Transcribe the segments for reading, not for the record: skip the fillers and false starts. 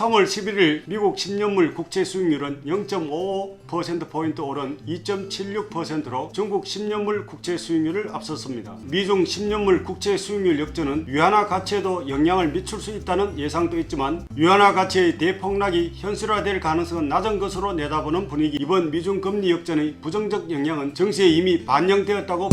3월 11일 미국 10년물 국채 수익률은 0.55%포인트 오른 2.76%로 중국 10년물 국채 수익률을 앞섰습니다. 미중 10년물 국채 수익률 역전은 위안화 가치에도 영향을 미칠 수 있다는 예상도 있지만 위안화 가치의 대폭락이 현실화될 가능성은 낮은 것으로 내다보는 분위기. 이번 미중 금리 역전의 부정적 영향은 증시에 이미 반영되었다고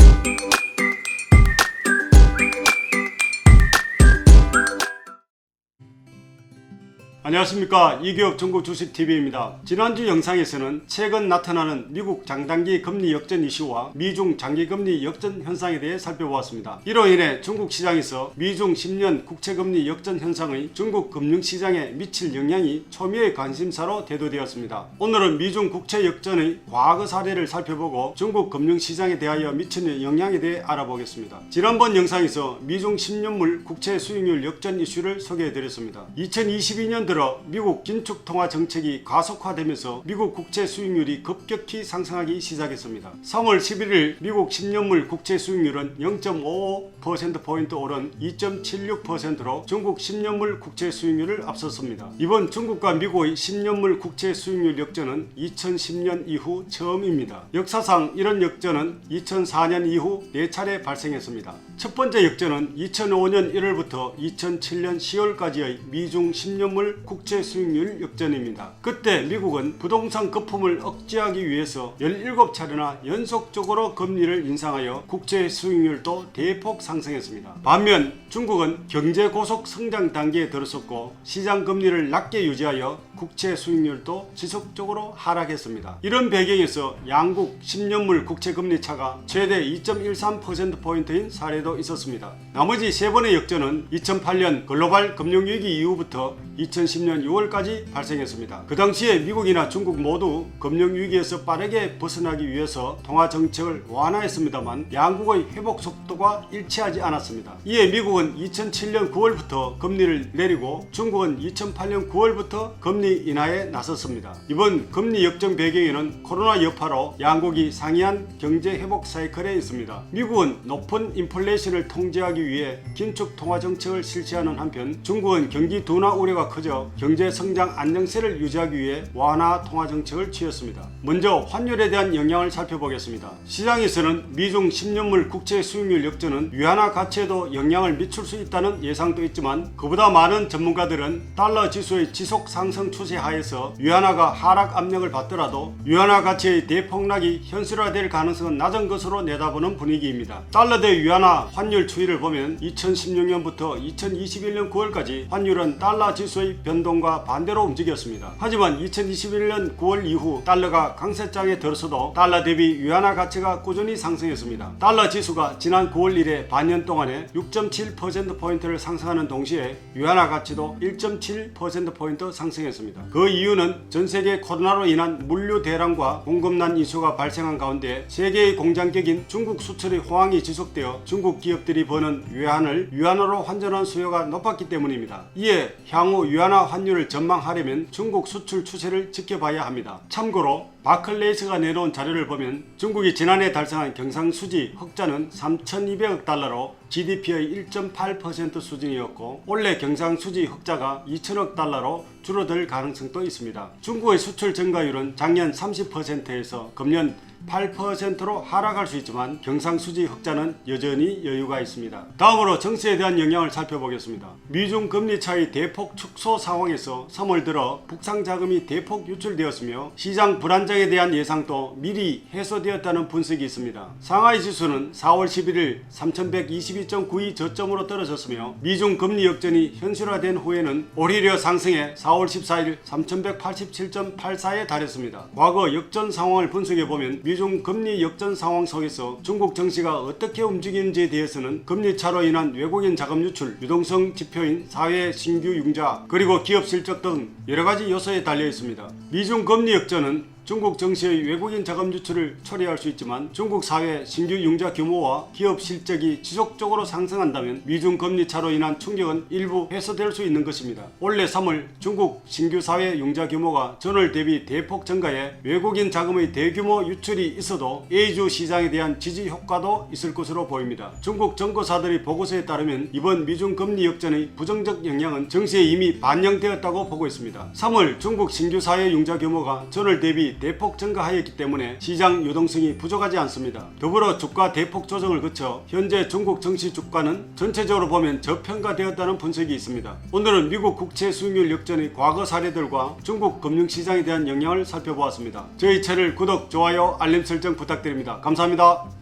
안녕하십니까, 이기업 전국 주식TV입니다. 지난주 영상에서는 최근 나타나는 미국 장단기 금리 역전 이슈와 미중 장기금리 역전 현상에 대해 살펴보았습니다. 이로 인해 중국 시장에서 미중 10년 국채금리 역전 현상의 중국 금융시장에 미칠 영향이 초미의 관심사로 대두되었습니다. 오늘은 미중 국채 역전의 과거 사례를 살펴보고 중국 금융시장에 대하여 미치는 영향에 대해 알아보겠습니다. 지난번 영상에서 미중 10년물 국채 수익률 역전 이슈를 소개해드렸습니다. 2022년 들어 미국 긴축 통화 정책이 가속화되면서 미국 국채 수익률이 급격히 상승하기 시작했습니다. 3월 11일 미국 10년물 국채 수익률은 0.55%포인트 오른 2.76%로 중국 10년물 국채 수익률을 앞섰습니다. 이번 중국과 미국의 10년물 국채 수익률 역전은 2010년 이후 처음입니다. 역사상 이런 역전은 2004년 이후 4차례 발생했습니다. 첫 번째 역전은 2005년 1월부터 2007년 10월까지의 미중 10년물 국채 수익률 역전입니다. 그때 미국은 부동산 거품을 억제하기 위해서 17차례나 연속적으로 금리를 인상하여 국채 수익률도 대폭 상승했습니다. 반면 중국은 경제 고속 성장 단계에 들어섰고 시장 금리를 낮게 유지하여 국채 수익률도 지속적으로 하락했습니다. 이런 배경에서 양국 10년물 국채 금리 차가 최대 2.13%포인트인 사례도 있었습니다. 나머지 세 번의 역전은 2008년 글로벌 금융위기 이후부터 2010년 6월까지 발생했습니다. 그 당시에 미국이나 중국 모두 금융위기에서 빠르게 벗어나기 위해서 통화정책을 완화했습니다만 양국의 회복 속도가 일치하지 않았습니다. 이에 미국은 2007년 9월부터 금리를 내리고 중국은 2008년 9월부터 금리 인하에 나섰습니다. 이번 금리 역전 배경에는 코로나 여파로 양국이 상이한 경제 회복 사이클에 있습니다. 미국은 높은 인플레이션을 통제하기 위해 긴축 통화정책을 실시하는 한편 중국은 경기 둔화 우려가 커져 경제 성장 안정세를 유지하기 위해 완화 통화정책을 취했습니다. 먼저 환율에 대한 영향을 살펴보겠습니다. 시장에서는 미중 10년물 국채 수익률 역전은 위안화 가치에도 영향을 미칠 수 있다는 예상도 있지만 그보다 많은 전문가들은 달러 지수의 지속 상승 추세 하에서 위안화가 하락 압력을 받더라도 위안화 가치의 대폭락이 현실화될 가능성은 낮은 것으로 내다보는 분위기입니다. 달러 대 위안화 환율 추이를 보면 2016년부터 2021년 9월까지 환율은 달러 지수의 변동과 반대로 움직였습니다. 하지만 2021년 9월 이후 달러가 강세장에 들어서도 달러 대비 위안화 가치가 꾸준히 상승했습니다. 달러 지수가 지난 9월 이래 반년 동안에 6.7%포인트를 상승하는 동시에 위안화 가치도 1.7%포인트 상승했습니다. 그 이유는 전세계 코로나로 인한 물류 대란과 공급난 이슈가 발생한 가운데 세계의 공장격인 중국 수출의 호황이 지속되어 중국 기업들이 버는 외환을 위안화로 환전한 수요가 높았기 때문입니다. 이에 향후 위안화 환율을 전망하려면 중국 수출 추세를 지켜봐야 합니다. 참고로 바클레이스가 내놓은 자료를 보면 중국이 지난해 달성한 경상수지 흑자는 3,200억 달러로 GDP의 1.8% 수준이었고 올해 경상수지 흑자가 2,000억 달러로 줄어들 가능성도 있습니다. 중국의 수출 증가율은 작년 30%에서 금년 8%로 하락할 수 있지만 경상수지 흑자는 여전히 여유가 있습니다. 다음으로 정세에 대한 영향을 살펴보겠습니다. 미중 금리 차이 대폭 축소 상황에서 3월 들어 북상 자금이 대폭 유출되었으며 시장 불안정에 대한 예상도 미리 해소되었다는 분석이 있습니다. 상하이 지수는 4월 11일 3122.92 저점으로 떨어졌으며 미중 금리 역전이 현실화된 후에는 오히려 상승해 4월 14일 3187.84에 달했습니다. 과거 역전 상황을 분석해보면 미중 금리 역전 상황 속에서 중국 증시가 어떻게 움직이는지에 대해서는 금리 차로 인한 외국인 자금 유출, 유동성 지표인 사회 신규 융자, 그리고 기업 실적 등 여러가지 요소에 달려 있습니다. 미중 금리 역전은 중국 정시의 외국인 자금 유출을 처리할 수 있지만 중국 사회 신규 융자 규모와 기업 실적이 지속적으로 상승한다면 미중 금리 차로 인한 충격은 일부 해소될 수 있는 것입니다. 올해 3월 중국 신규 사회 융자 규모가 전월 대비 대폭 증가해 외국인 자금의 대규모 유출이 있어도 A주 시장에 대한 지지 효과도 있을 것으로 보입니다. 중국 정거사들의 보고서에 따르면 이번 미중 금리 역전의 부정적 영향은 정시에 이미 반영되었다고 보고 있습니다. 3월 중국 신규 사회 융자 규모가 전월 대비 대폭 증가하였기 때문에 시장 유동성이 부족하지 않습니다. 더불어 주가 대폭 조정을 거쳐 현재 중국 증시 주가는 전체적으로 보면 저평가되었다는 분석이 있습니다. 오늘은 미국 국채 수익률 역전의 과거 사례들과 중국 금융시장에 대한 영향을 살펴보았습니다. 저희 채널 구독, 좋아요, 알림 설정 부탁드립니다. 감사합니다.